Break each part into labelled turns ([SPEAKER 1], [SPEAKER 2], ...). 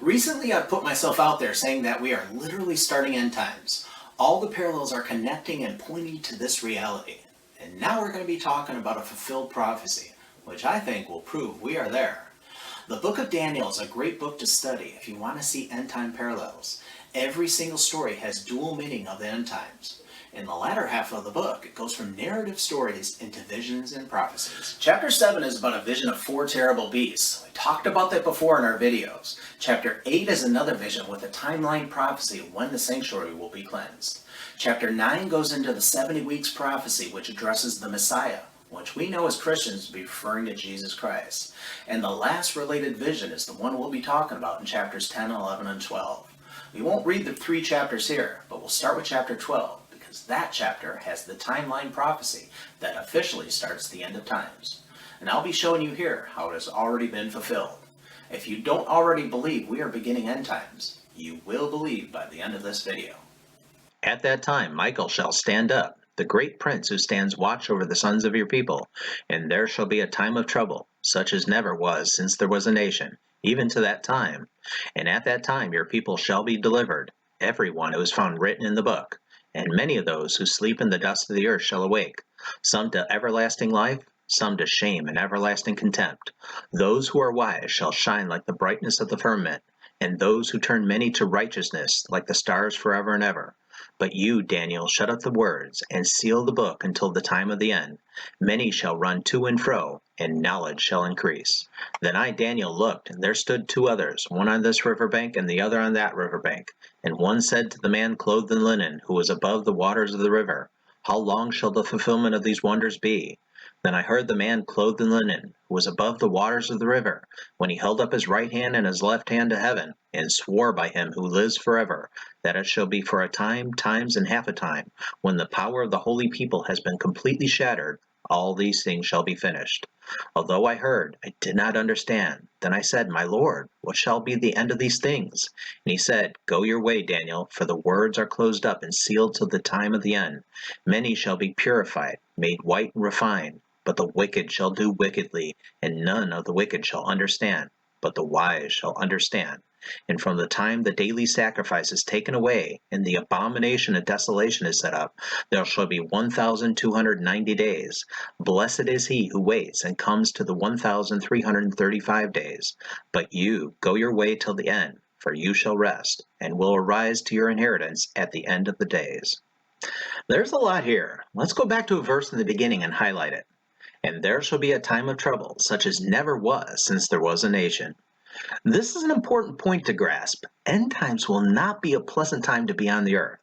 [SPEAKER 1] Recently, I've put myself out there saying that we are literally starting end times. All the parallels are connecting and pointing to this reality. And now we're going to be talking about a fulfilled prophecy, which I think will prove we are there. The book of Daniel is a great book to study if you want to see end time parallels. Every single story has dual meaning of the end times. In the latter half of the book, it goes from narrative stories into visions and prophecies. Chapter 7 is about a vision of 4 terrible beasts. We talked about that before in our videos. Chapter 8 is another vision with a timeline prophecy of when the sanctuary will be cleansed. Chapter 9 goes into the 70 weeks prophecy, which addresses the Messiah, which we know as Christians to be referring to Jesus Christ. And the last related vision is the one we'll be talking about in chapters 10, 11, and 12. We won't read the 3 chapters here, but we'll start with chapter 12. That chapter has the timeline prophecy that officially starts the end of times. And I'll be showing you here how it has already been fulfilled. If you don't already believe we are beginning end times, you will believe by the end of this video.
[SPEAKER 2] At that time Michael shall stand up, the great prince who stands watch over the sons of your people, and there shall be a time of trouble, such as never was since there was a nation, even to that time. And at that time your people shall be delivered, every one who is found written in the book. And many of those who sleep in the dust of the earth shall awake, some to everlasting life, some to shame and everlasting contempt. Those who are wise shall shine like the brightness of the firmament, and those who turn many to righteousness like the stars forever and ever. But you, Daniel, shut up the words, and seal the book until the time of the end. Many shall run to and fro, and knowledge shall increase. Then I, Daniel, looked, and there stood 2 others, one on this river bank and the other on that river bank. And one said to the man clothed in linen, who was above the waters of the river, How long shall the fulfillment of these wonders be? Then I heard the man clothed in linen, who was above the waters of the river, when he held up his right hand and his left hand to heaven, and swore by him who lives forever, that it shall be for a time, times, and half a time, when the power of the holy people has been completely shattered, all these things shall be finished. Although I heard, I did not understand. Then I said, My Lord, what shall be the end of these things? And he said, Go your way, Daniel, for the words are closed up and sealed till the time of the end. Many shall be purified, made white and refined. But the wicked shall do wickedly, and none of the wicked shall understand, but the wise shall understand. And from the time the daily sacrifice is taken away, and the abomination of desolation is set up, there shall be 1,290 days. Blessed is he who waits and comes to the 1,335 days. But you, go your way till the end, for you shall rest, and will arise to your inheritance at the end of the days. There's a lot here. Let's go back to a verse in the beginning and highlight it. And there shall be a time of trouble, such as never was since there was a nation. This is an important point to grasp. End times will not be a pleasant time to be on the earth.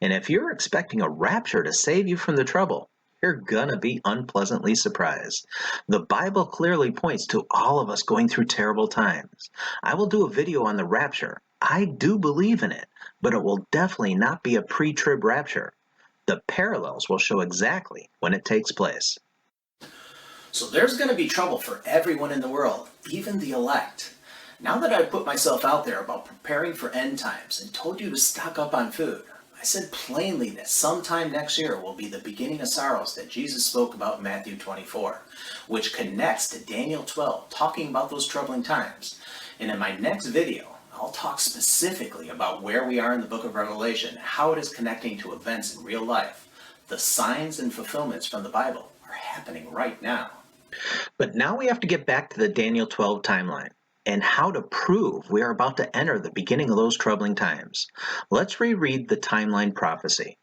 [SPEAKER 2] And if you're expecting a rapture to save you from the trouble, you're gonna be unpleasantly surprised. The Bible clearly points to all of us going through terrible times. I will do a video on the rapture. I do believe in it, but it will definitely not be a pre-trib rapture. The parallels will show exactly when it takes place.
[SPEAKER 1] So there's going to be trouble for everyone in the world, even the elect. Now that I've put myself out there about preparing for end times and told you to stock up on food, I said plainly that sometime next year will be the beginning of sorrows that Jesus spoke about in Matthew 24, which connects to Daniel 12, talking about those troubling times. And in my next video, I'll talk specifically about where we are in the book of Revelation, how it is connecting to events in real life. The signs and fulfillments from the Bible are happening right now.
[SPEAKER 2] But now we have to get back to the Daniel 12 timeline and how to prove we are about to enter the beginning of those troubling times. Let's reread the timeline prophecy.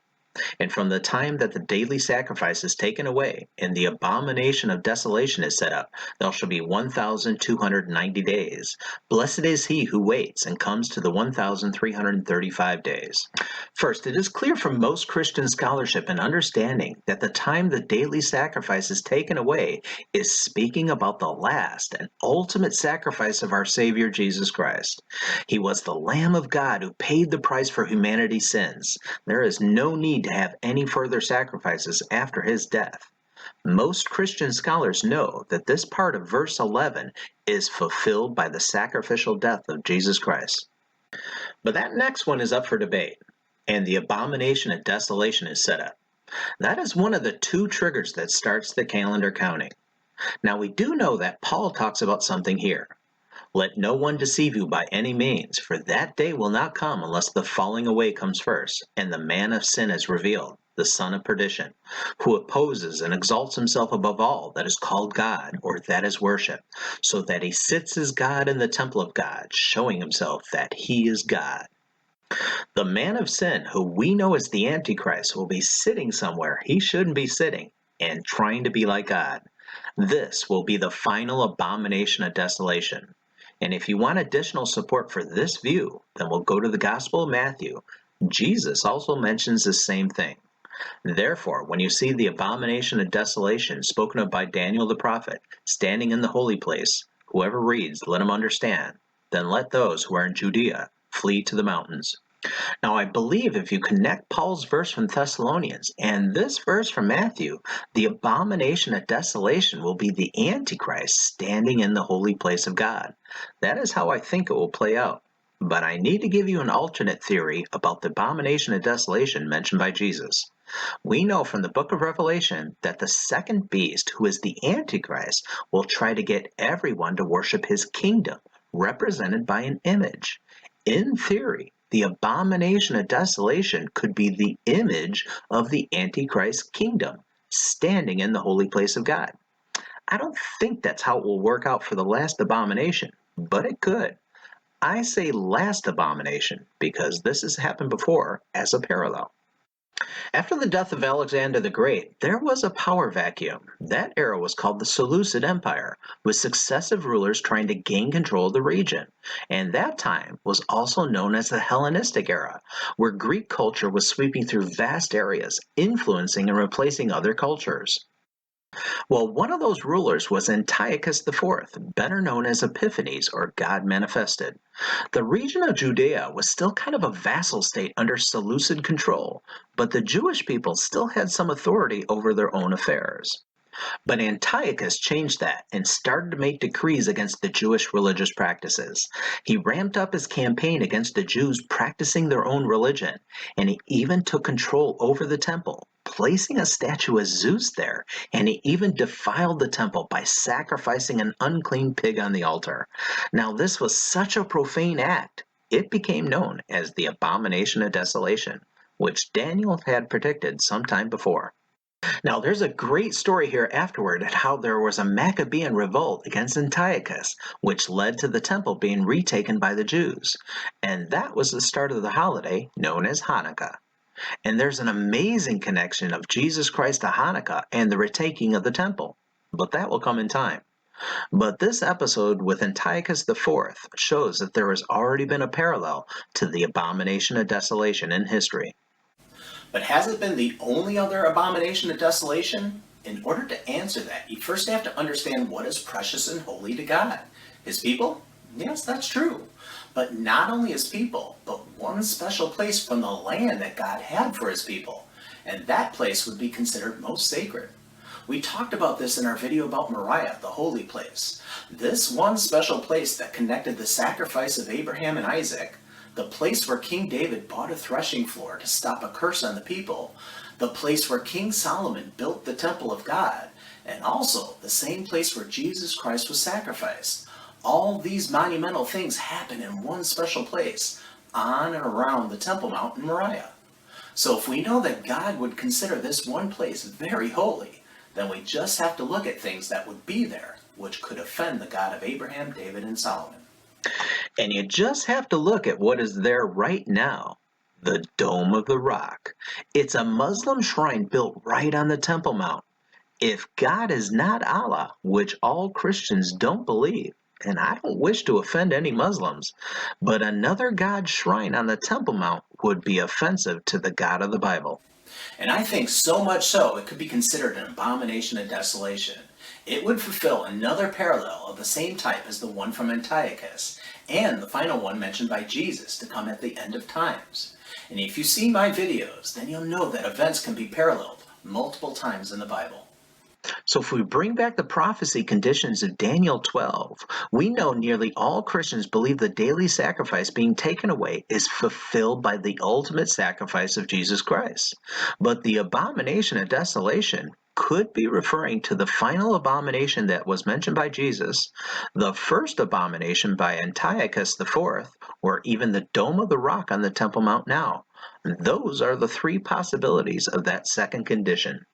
[SPEAKER 2] And from the time that the daily sacrifice is taken away, and the abomination of desolation is set up, there shall be 1,290 days. Blessed is he who waits and comes to the 1,335 days. First, it is clear from most Christian scholarship and understanding that the time the daily sacrifice is taken away is speaking about the last and ultimate sacrifice of our Savior Jesus Christ. He was the Lamb of God who paid the price for humanity's sins. There is no need to have any further sacrifices after his death. Most Christian scholars know that this part of verse 11 is fulfilled by the sacrificial death of Jesus Christ. But that next one is up for debate, and the abomination of desolation is set up. That is one of the 2 triggers that starts the calendar counting. Now we do know that Paul talks about something here. Let no one deceive you by any means, for that day will not come unless the falling away comes first, and the man of sin is revealed, the son of perdition, who opposes and exalts himself above all that is called God, or that is worship, so that he sits as God in the temple of God, showing himself that he is God. The man of sin, who we know as the Antichrist, will be sitting somewhere he shouldn't be sitting and trying to be like God. This will be the final abomination of desolation. And if you want additional support for this view, then we'll go to the Gospel of Matthew. Jesus also mentions the same thing. Therefore, when you see the abomination of desolation spoken of by Daniel the prophet standing in the holy place, whoever reads, let him understand. Then let those who are in Judea flee to the mountains. Now, I believe if you connect Paul's verse from Thessalonians and this verse from Matthew, the abomination of desolation will be the Antichrist standing in the holy place of God. That is how I think it will play out. But I need to give you an alternate theory about the abomination of desolation mentioned by Jesus. We know from the book of Revelation that the second beast, who is the Antichrist, will try to get everyone to worship his kingdom, represented by an image. In theory, the abomination of desolation could be the image of the Antichrist kingdom, standing in the holy place of God. I don't think that's how it will work out for the last abomination, but it could. I say last abomination because this has happened before as a parallel. After the death of Alexander the Great, there was a power vacuum. That era was called the Seleucid Empire, with successive rulers trying to gain control of the region. And that time was also known as the Hellenistic era, where Greek culture was sweeping through vast areas, influencing and replacing other cultures. Well, one of those rulers was Antiochus IV, better known as Epiphanes, or God Manifested. The region of Judea was still kind of a vassal state under Seleucid control, but the Jewish people still had some authority over their own affairs. But Antiochus changed that and started to make decrees against the Jewish religious practices. He ramped up his campaign against the Jews practicing their own religion, and he even took control over the temple, placing a statue of Zeus there, and he even defiled the temple by sacrificing an unclean pig on the altar. Now, this was such a profane act, it became known as the Abomination of Desolation, which Daniel had predicted some time before. Now, there's a great story here afterward at how there was a Maccabean revolt against Antiochus, which led to the temple being retaken by the Jews. And that was the start of the holiday known as Hanukkah. And there's an amazing connection of Jesus Christ to Hanukkah and the retaking of the temple. But that will come in time. But this episode with Antiochus IV shows that there has already been a parallel to the abomination of desolation in history.
[SPEAKER 1] But has it been the only other abomination of desolation? In order to answer that, you first have to understand what is precious and holy to God. His people? Yes, that's true. But not only his people, but one special place from the land that God had for his people. And that place would be considered most sacred. We talked about this in our video about Moriah, the holy place. This one special place that connected the sacrifice of Abraham and Isaac, the place where King David bought a threshing floor to stop a curse on the people, the place where King Solomon built the temple of God, and also the same place where Jesus Christ was sacrificed. All these monumental things happen in one special place, on and around the Temple Mount in Moriah. So if we know that God would consider this one place very holy, then we just have to look at things that would be there, which could offend the God of Abraham, David, and Solomon.
[SPEAKER 2] And you just have to look at what is there right now. The Dome of the Rock. It's a Muslim shrine built right on the Temple Mount. If God is not Allah, which all Christians don't believe, and I don't wish to offend any Muslims, but another God shrine on the Temple Mount would be offensive to the God of the Bible.
[SPEAKER 1] And I think so much so it could be considered an abomination of desolation. It would fulfill another parallel of the same type as the one from Antiochus, and the final one mentioned by Jesus to come at the end of times. And if you see my videos, then you'll know that events can be paralleled multiple times in the Bible.
[SPEAKER 2] So if we bring back the prophecy conditions of Daniel 12, we know nearly all Christians believe the daily sacrifice being taken away is fulfilled by the ultimate sacrifice of Jesus Christ. But the abomination of desolation could be referring to the final abomination that was mentioned by Jesus, the first abomination by Antiochus IV, or even the Dome of the Rock on the Temple Mount now. Those are the three possibilities of that second condition.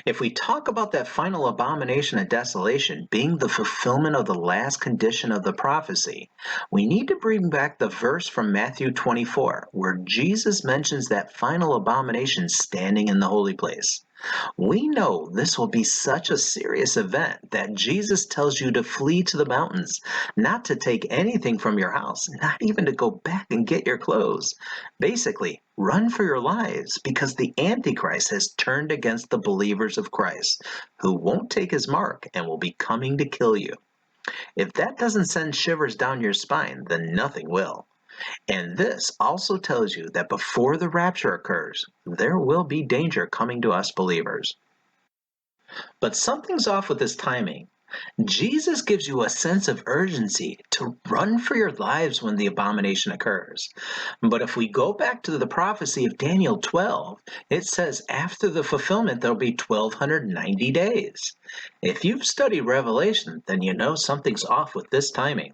[SPEAKER 2] If we talk about that final abomination of desolation being the fulfillment of the last condition of the prophecy, we need to bring back the verse from Matthew 24, where Jesus mentions that final abomination standing in the holy place. We know this will be such a serious event that Jesus tells you to flee to the mountains, not to take anything from your house, not even to go back and get your clothes. Basically, run for your lives because the Antichrist has turned against the believers of Christ, who won't take his mark and will be coming to kill you. If that doesn't send shivers down your spine, then nothing will. And this also tells you that before the rapture occurs, there will be danger coming to us believers. But something's off with this timing. Jesus gives you a sense of urgency to run for your lives when the abomination occurs. But if we go back to the prophecy of Daniel 12, it says after the fulfillment there'll be 1290 days. If you've studied Revelation, then you know something's off with this timing.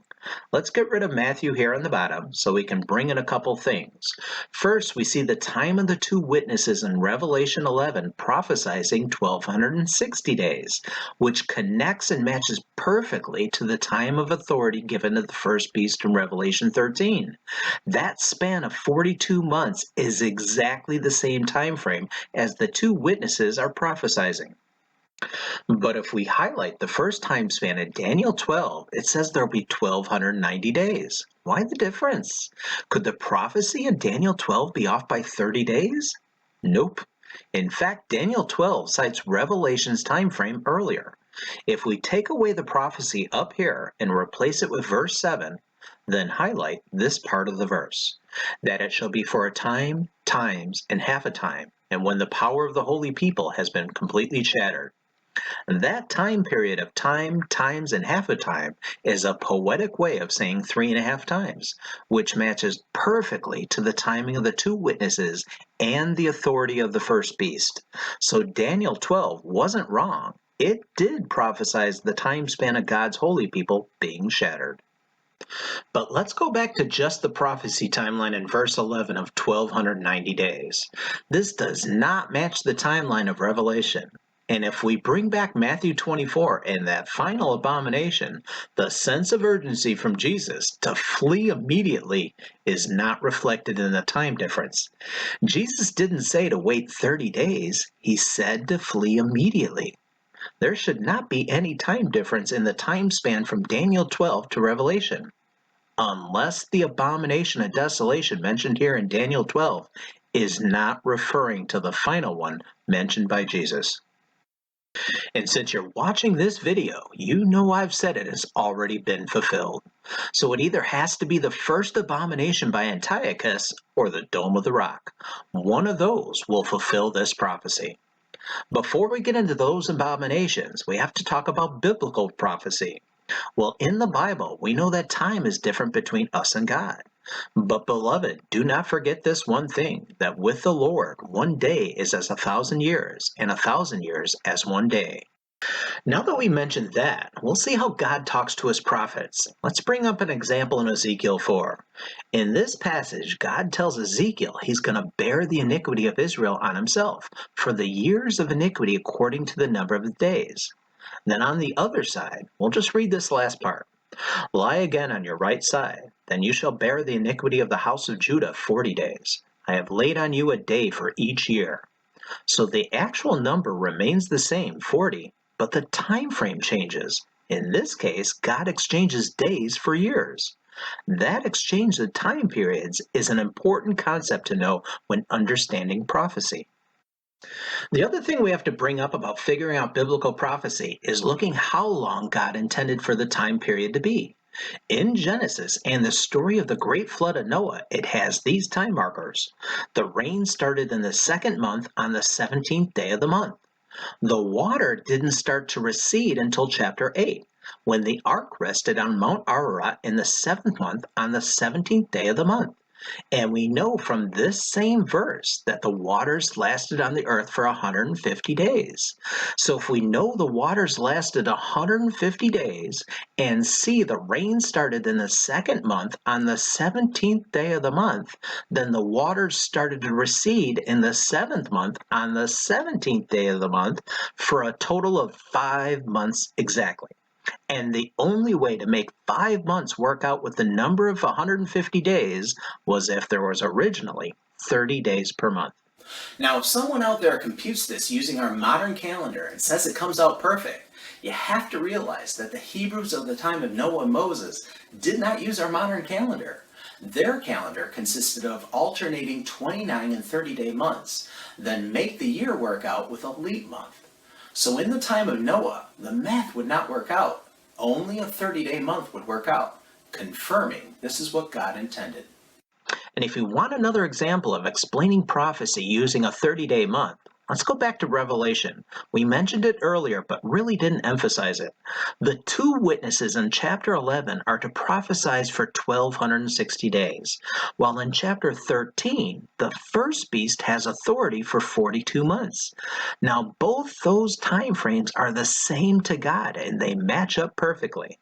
[SPEAKER 2] Let's get rid of Matthew here on the bottom so we can bring in a couple things. First, we see the time of the two witnesses in Revelation 11 prophesizing 1260 days, which connects and matches perfectly to the time of authority given to the first beast in Revelation 13. That span of 42 months is exactly the same time frame as the two witnesses are prophesying. But if we highlight the first time span in Daniel 12, it says there'll be 1290 days. Why the difference? Could the prophecy in Daniel 12 be off by 30 days? Nope. In fact, Daniel 12 cites Revelation's time frame earlier. If we take away the prophecy up here and replace it with verse 7, then highlight this part of the verse, that it shall be for a time, times, and half a time, and when the power of the holy people has been completely shattered. That time period of time, times, and half a time is a poetic way of saying 3.5 times, which matches perfectly to the timing of the two witnesses and the authority of the first beast. So Daniel 12 wasn't wrong. It did prophesize the time span of God's holy people being shattered. But let's go back to just the prophecy timeline in verse 11 of 1290 days. This does not match the timeline of Revelation. And if we bring back Matthew 24 and that final abomination, the sense of urgency from Jesus to flee immediately is not reflected in the time difference. Jesus didn't say to wait 30 days, he said to flee immediately. There should not be any time difference in the time span from Daniel 12 to Revelation, unless the abomination of desolation mentioned here in Daniel 12 is not referring to the final one mentioned by Jesus. And since you're watching this video, you know I've said it has already been fulfilled. So it either has to be the first abomination by Antiochus or the Dome of the Rock. One of those will fulfill this prophecy. Before we get into those abominations, we have to talk about biblical prophecy. Well, in the Bible, we know that time is different between us and God. But beloved, do not forget this one thing, that with the Lord, one day is as 1,000 years, and 1,000 years as one day. Now that we mentioned that, we'll see how God talks to his prophets. Let's bring up an example in Ezekiel 4. In this passage, God tells Ezekiel he's going to bear the iniquity of Israel on himself for the years of iniquity according to the number of the days. Then on the other side, we'll just read this last part. Lie again on your right side, then you shall bear the iniquity of the house of Judah 40 days. I have laid on you a day for each year. So the actual number remains the same, 40, but the time frame changes. In this case, God exchanges days for years. That exchange of time periods is an important concept to know when understanding prophecy. The other thing we have to bring up about figuring out biblical prophecy is looking how long God intended for the time period to be. In Genesis and the story of the great flood of Noah, it has these time markers. The rain started in the second month on the 17th day of the month. The water didn't start to recede until chapter 8, when the ark rested on Mount Ararat in the 7th month on the 17th day of the month. And we know from this same verse that the waters lasted on the earth for 150 days. So if we know the waters lasted 150 days and see the rain started in the second month on the 17th day of the month, then the waters started to recede in the seventh month on the 17th day of the month for a total of 5 months exactly. And the only way to make 5 months work out with the number of 150 days was if there was originally 30 days per month.
[SPEAKER 1] Now, if someone out there computes this using our modern calendar and says it comes out perfect, you have to realize that the Hebrews of the time of Noah and Moses did not use our modern calendar. Their calendar consisted of alternating 29 and 30-day months, then make the year work out with a leap month. So in the time of Noah, the math would not work out. Only a 30-day month would work out, confirming this is what God intended.
[SPEAKER 2] And if you want another example of explaining prophecy using a 30-day month, let's go back to Revelation. We mentioned it earlier, but really didn't emphasize it. The two witnesses in chapter 11 are to prophesy for 1260 days, while in chapter 13, the first beast has authority for 42 months. Now, both those time frames are the same to God, and they match up perfectly.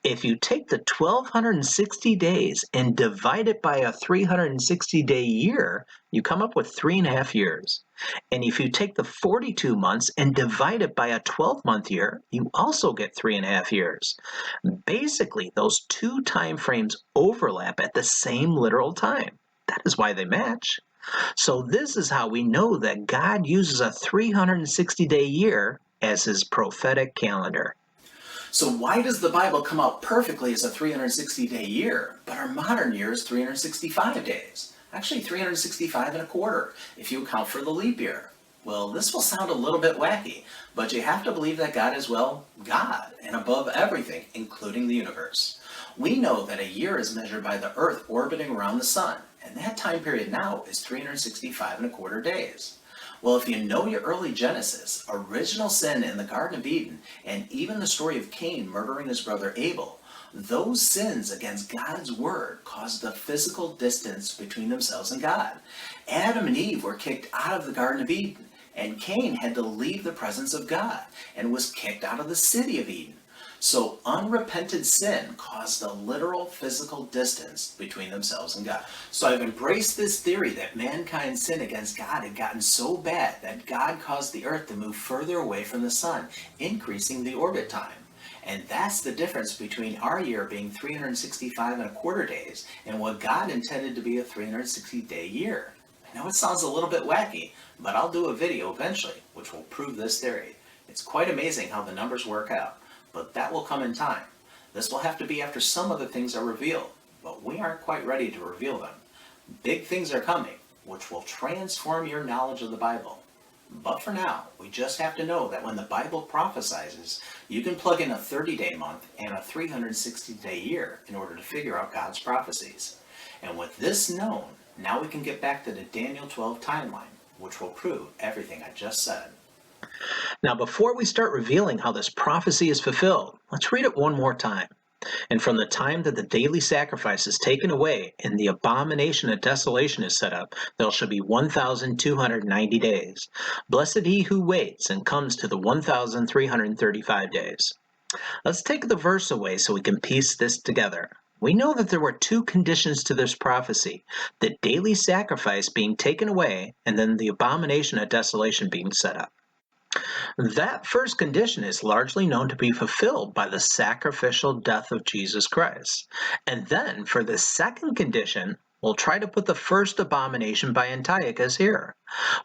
[SPEAKER 2] If you take the 1260 days and divide it by a 360-day year, you come up with 3.5 years. And if you take the 42 months and divide it by a 12-month year, you also get 3.5 years. Basically, those two time frames overlap at the same literal time. That is why they match. So this is how we know that God uses a 360-day year as his prophetic calendar.
[SPEAKER 1] So why does the Bible come out perfectly as a 360-day year, but our modern year is 365 days? Actually 365 and a quarter, if you account for the leap year. Well, this will sound a little bit wacky, but you have to believe that God is, well, God, and above everything, including the universe. We know that a year is measured by the Earth orbiting around the sun, and that time period now is 365 and a quarter days. Well, if you know your early Genesis, original sin in the Garden of Eden, and even the story of Cain murdering his brother Abel, those sins against God's word caused a physical distance between themselves and God. Adam and Eve were kicked out of the Garden of Eden, and Cain had to leave the presence of God and was kicked out of the city of Eden. So unrepented sin caused a literal physical distance between themselves and God. So I've embraced this theory that mankind's sin against God had gotten so bad that God caused the earth to move further away from the sun, increasing the orbit time. And that's the difference between our year being 365 and a quarter days and what God intended to be a 360-day year. I know it sounds a little bit wacky, but I'll do a video eventually which will prove this theory. It's quite amazing how the numbers work out. But that will come in time. This will have to be after some other things are revealed, but we aren't quite ready to reveal them. Big things are coming, which will transform your knowledge of the Bible. But for now, we just have to know that when the Bible prophesizes, you can plug in a 30-day month and a 360-day year in order to figure out God's prophecies. And with this known, now we can get back to the Daniel 12 timeline, which will prove everything I just said.
[SPEAKER 2] Now, before we start revealing how this prophecy is fulfilled, let's read it one more time. And from the time that the daily sacrifice is taken away and the abomination of desolation is set up, there shall be 1,290 days. Blessed he who waits and comes to the 1,335 days. Let's take the verse away so we can piece this together. We know that there were two conditions to this prophecy, the daily sacrifice being taken away and then the abomination of desolation being set up. That first condition is largely known to be fulfilled by the sacrificial death of Jesus Christ. And then for the second condition, we'll try to put the first abomination by Antiochus here.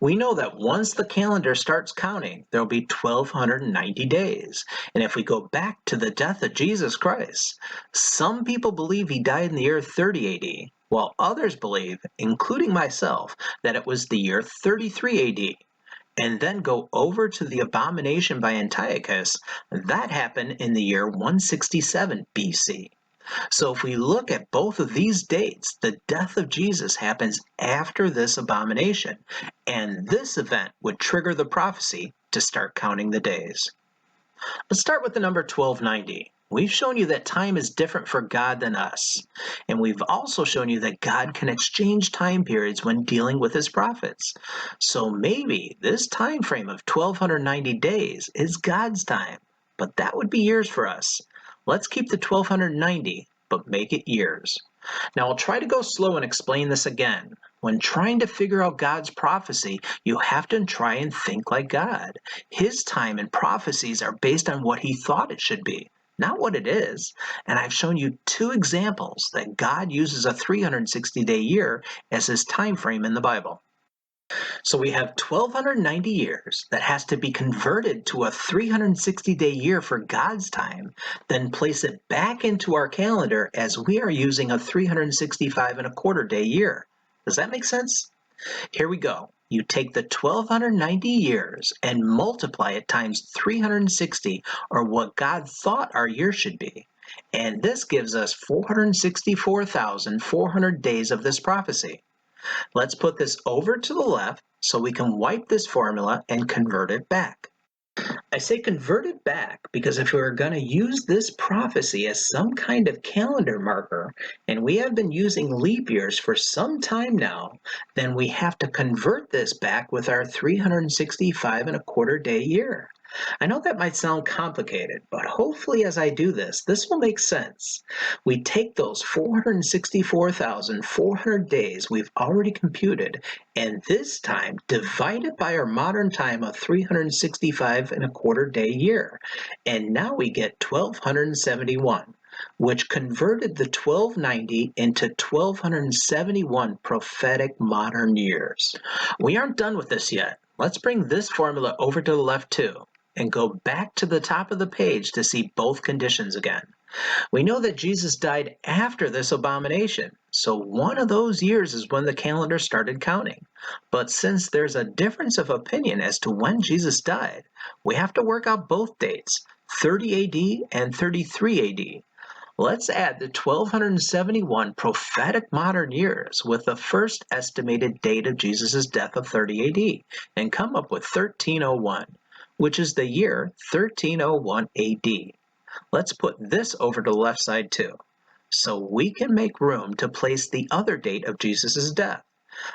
[SPEAKER 2] We know that once the calendar starts counting, there will be 1,290 days. And if we go back to the death of Jesus Christ, some people believe he died in the year 30 AD, while others believe, including myself, that it was the year 33 AD. And then go over to the abomination by Antiochus, that happened in the year 167 BC. So if we look at both of these dates, the death of Jesus happens after this abomination, and this event would trigger the prophecy to start counting the days. Let's start with the number 1290. We've shown you that time is different for God than us. And we've also shown you that God can exchange time periods when dealing with his prophets. So maybe this time frame of 1290 days is God's time, but that would be years for us. Let's keep the 1290, but make it years. Now I'll try to go slow and explain this again. When trying to figure out God's prophecy, you have to try and think like God. His time and prophecies are based on what he thought it should be, not what it is. And I've shown you two examples that God uses a 360-day year as his time frame in the Bible. So we have 1290 years that has to be converted to a 360-day year for God's time, then place it back into our calendar as we are using a 365 and a quarter day year. Does that make sense? Here we go. You take the 1290 years and multiply it times 360, or what God thought our year should be. And this gives us 464,400 days of this prophecy. Let's put this over to the left so we can wipe this formula and convert it back. I say convert it back because if we were going to use this prophecy as some kind of calendar marker, and we have been using leap years for some time now, then we have to convert this back with our 365 and a quarter day year. I know that might sound complicated, but hopefully as I do this, this will make sense. We take those 464,400 days we've already computed, and this time divide it by our modern time of 365 and a quarter day year. And now we get 1271, which converted the 1290 into 1271 prophetic modern years. We aren't done with this yet. Let's bring this formula over to the left too, and go back to the top of the page to see both conditions again. We know that Jesus died after this abomination, so one of those years is when the calendar started counting. But since there's a difference of opinion as to when Jesus died, we have to work out both dates, 30 AD and 33 AD. Let's add the 1271 prophetic modern years with the first estimated date of Jesus' death of 30 AD and come up with 1301, which is the year 1301 AD. Let's put this over to the left side too, so we can make room to place the other date of Jesus' death.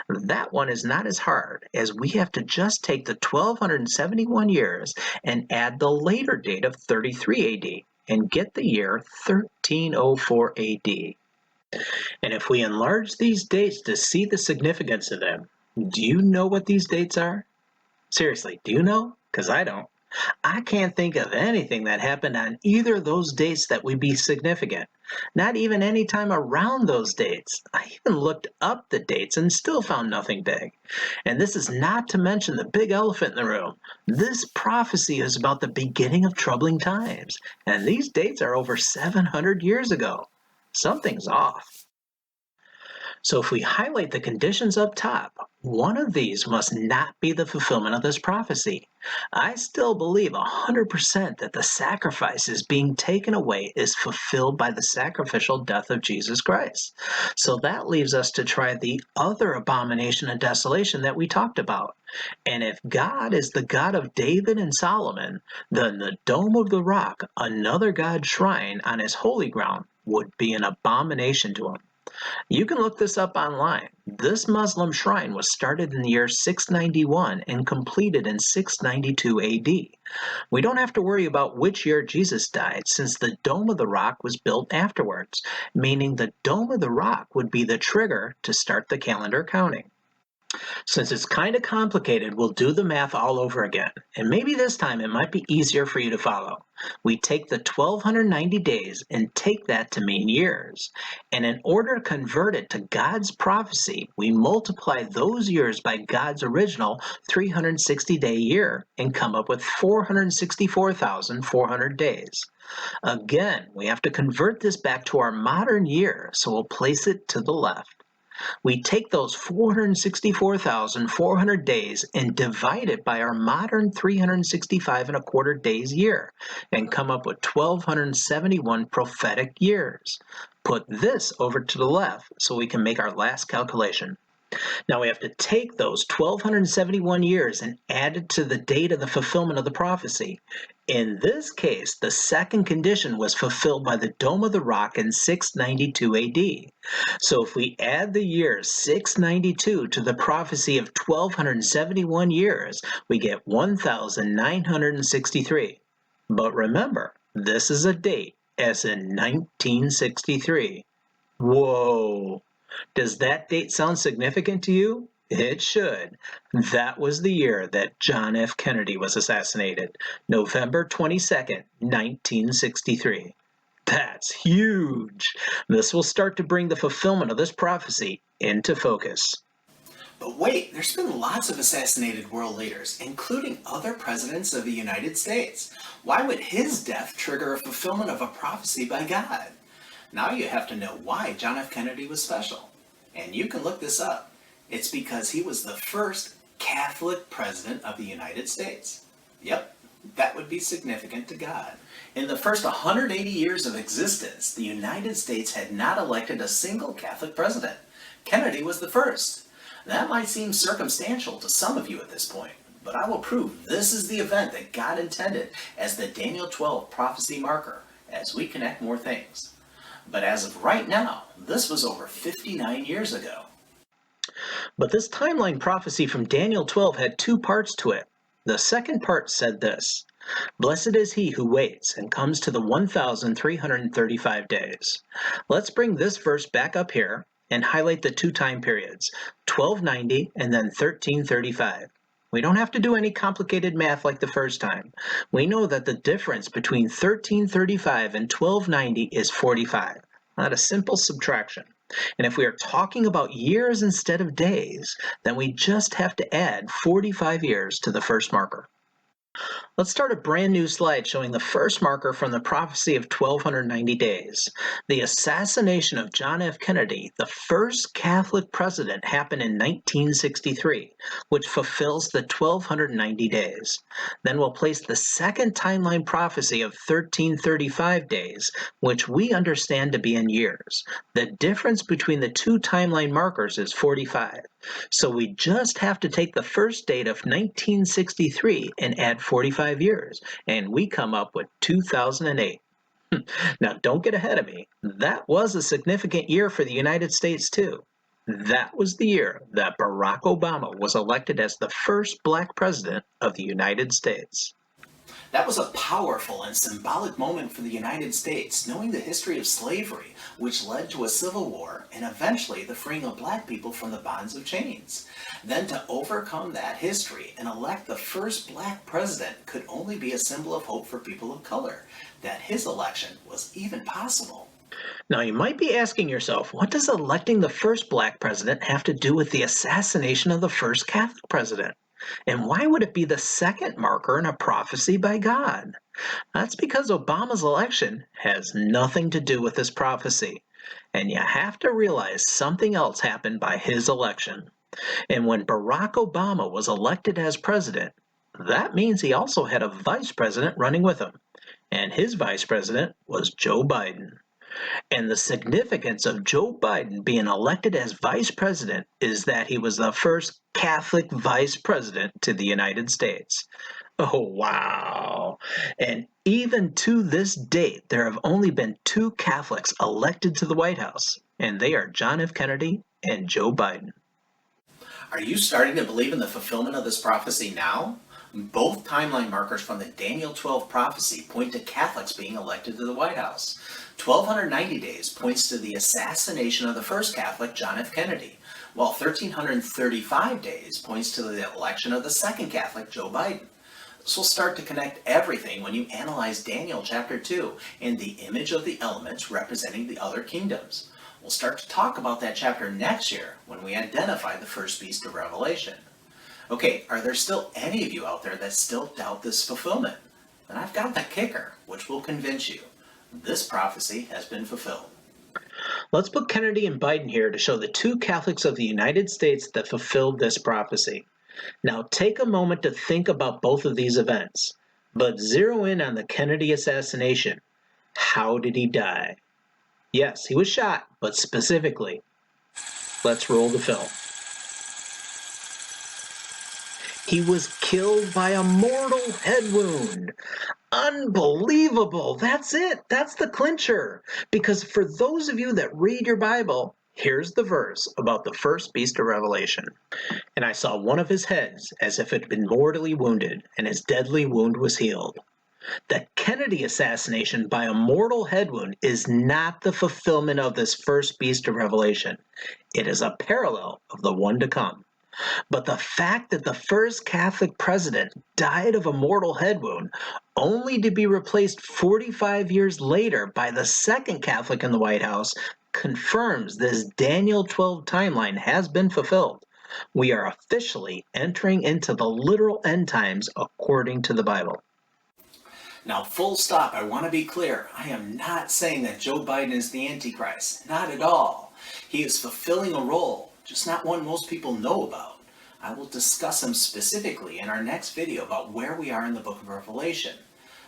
[SPEAKER 2] That one is not as hard, as we have to just take the 1271 years and add the later date of 33 AD and get the year 1304 AD. And if we enlarge these dates to see the significance of them, do you know what these dates are? Seriously, do you know? Because I don't. I can't think of anything that happened on either of those dates that would be significant. Not even any time around those dates. I even looked up the dates and still found nothing big. And this is not to mention the big elephant in the room. This prophecy is about the beginning of troubling times, and these dates are over 700 years ago. Something's off. So if we highlight the conditions up top, one of these must not be the fulfillment of this prophecy. I still believe 100% that the sacrifices being taken away is fulfilled by the sacrificial death of Jesus Christ. So that leaves us to try the other abomination of desolation that we talked about. And if God is the God of David and Solomon, then the dome of the rock, another God's shrine on his holy ground, would be an abomination to him. You can look this up online. This Muslim shrine was started in the year 691 and completed in 692 AD. We don't have to worry about which year Jesus died, since the Dome of the Rock was built afterwards, meaning the Dome of the Rock would be the trigger to start the calendar counting. Since it's kind of complicated, we'll do the math all over again, and maybe this time it might be easier for you to follow. We take the 1290 days and take that to mean years, and in order to convert it to God's prophecy, we multiply those years by God's original 360-day year and come up with 464,400 days. Again, we have to convert this back to our modern year, so we'll place it to the left. We take those 464,400 days and divide it by our modern 365 and a quarter days year and come up with 1271 prophetic years. Put this over to the left so we can make our last calculation. Now we have to take those 1271 years and add it to the date of the fulfillment of the prophecy. In this case, the second condition was fulfilled by the Dome of the Rock in 692 AD. So if we add the year 692 to the prophecy of 1271 years, we get 1963. But remember, this is a date, as in 1963. Whoa! Does that date sound significant to you? It should. That was the year that John F. Kennedy was assassinated, November 22nd, 1963. That's huge. This will start to bring the fulfillment of this prophecy into focus.
[SPEAKER 1] But wait, there's been lots of assassinated world leaders, including other presidents of the United States. Why would his death trigger a fulfillment of a prophecy by God? Now you have to know why John F. Kennedy was special. And you can look this up. It's because he was the first Catholic president of the United States. Yep, that would be significant to God. In the first 180 years of existence, the United States had not elected a single Catholic president. Kennedy was the first. That might seem circumstantial to some of you at this point, but I will prove this is the event that God intended as the Daniel 12 prophecy marker as we connect more things. But as of right now, this was over 59 years ago.
[SPEAKER 2] But this timeline prophecy from Daniel 12 had two parts to it. The second part said this: Blessed is he who waits and comes to the 1,335 days. Let's bring this verse back up here and highlight the two time periods, 1290 and then 1335. We don't have to do any complicated math like the first time. We know that the difference between 1335 and 1290 is 45. Not a simple subtraction. And if we are talking about years instead of days, then we just have to add 45 years to the first marker. Let's start a brand new slide showing the first marker from the prophecy of 1290 days. The assassination of John F. Kennedy, the first Catholic president, happened in 1963, which fulfills the 1290 days. Then we'll place the second timeline prophecy of 1335 days, which we understand to be in years. The difference between the two timeline markers is 45. So we just have to take the first date of 1963 and add 45 years, and we come up with 2008. Now, don't get ahead of me. That was a significant year for the United States, too. That was the year that Barack Obama was elected as the first black president of the United States.
[SPEAKER 1] That was a powerful and symbolic moment for the United States, knowing the history of slavery, which led to a civil war and eventually the freeing of black people from the bonds of chains. Then to overcome that history and elect the first black president could only be a symbol of hope for people of color, that his election was even possible.
[SPEAKER 2] Now, you might be asking yourself, what does electing the first black president have to do with the assassination of the first Catholic president? And why would it be the second marker in a prophecy by God? That's because Obama's election has nothing to do with this prophecy. And you have to realize something else happened by his election. And when Barack Obama was elected as president, that means he also had a vice president running with him. And his vice president was Joe Biden. And the significance of Joe Biden being elected as vice president is that he was the first Catholic vice president to the United States. Oh, wow. And even to this date, there have only been two Catholics elected to the White House, and they are John F. Kennedy and Joe Biden.
[SPEAKER 1] Are you starting to believe in the fulfillment of this prophecy now? Both timeline markers from the Daniel 12 prophecy point to Catholics being elected to the White House. 1290 days points to the assassination of the first Catholic, John F. Kennedy, while 1335 days points to the election of the second Catholic, Joe Biden. This will start to connect everything when you analyze Daniel chapter 2 and the image of the elements representing the other kingdoms. We'll start to talk about that chapter next year when we identify the first beast of Revelation. Okay, are there still any of you out there that still doubt this fulfillment? Then I've got the kicker, which will convince you. This prophecy has been fulfilled.
[SPEAKER 2] Let's put Kennedy and Biden here to show the two Catholics of the United States that fulfilled this prophecy. Now take a moment to think about both of these events, but zero in on the Kennedy assassination. How did he die? Yes, he was shot, but specifically. Let's roll the film. He was killed by a mortal head wound. Unbelievable. That's it. That's the clincher. Because for those of you that read your Bible, here's the verse about the first beast of Revelation. And I saw one of his heads as if it had been mortally wounded, and his deadly wound was healed. The Kennedy assassination by a mortal head wound is not the fulfillment of this first beast of Revelation. It is a parallel of the one to come. But the fact that the first Catholic president died of a mortal head wound, only to be replaced 45 years later by the second Catholic in the White House, confirms this Daniel 12 timeline has been fulfilled. We are officially entering into the literal end times according to the Bible.
[SPEAKER 1] Now, full stop, I want to be clear. I am not saying that Joe Biden is the Antichrist. Not at all. He is fulfilling a role, just not one most people know about. I will discuss him specifically in our next video about where we are in the book of Revelation.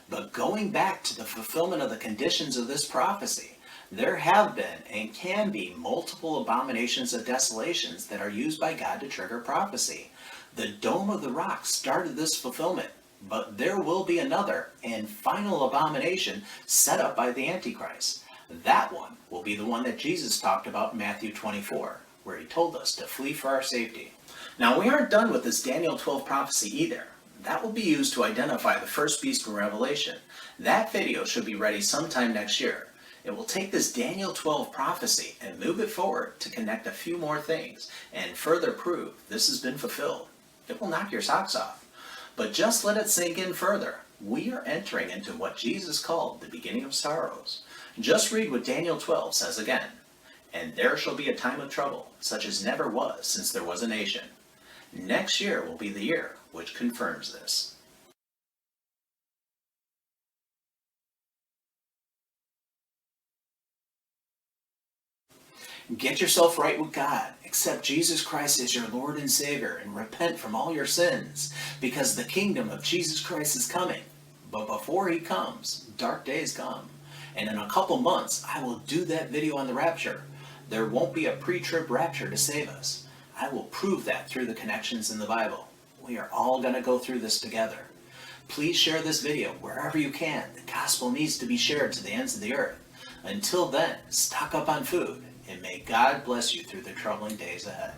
[SPEAKER 1] But going back to the fulfillment of the conditions of this prophecy, there have been and can be multiple abominations of desolations that are used by God to trigger prophecy. The Dome of the Rock started this fulfillment. But there will be another and final abomination set up by the Antichrist. That one will be the one that Jesus talked about in Matthew 24, where he told us to flee for our safety. Now, we aren't done with this Daniel 12 prophecy either. That will be used to identify the first beast from Revelation. That video should be ready sometime next year. It will take this Daniel 12 prophecy and move it forward to connect a few more things and further prove this has been fulfilled. It will knock your socks off. But just let it sink in further. We are entering into what Jesus called the beginning of sorrows. Just read what Daniel 12 says again. And there shall be a time of trouble, such as never was since there was a nation. Next year will be the year which confirms this. Get yourself right with God. Accept Jesus Christ as your Lord and Savior and repent from all your sins, because the kingdom of Jesus Christ is coming. But before he comes, dark days come. And in a couple months, I will do that video on the rapture. There won't be a pre-trib rapture to save us. I will prove that through the connections in the Bible. We are all going to go through this together. Please share this video wherever you can. The gospel needs to be shared to the ends of the earth. Until then, stock up on food. And may God bless you through the troubling days ahead.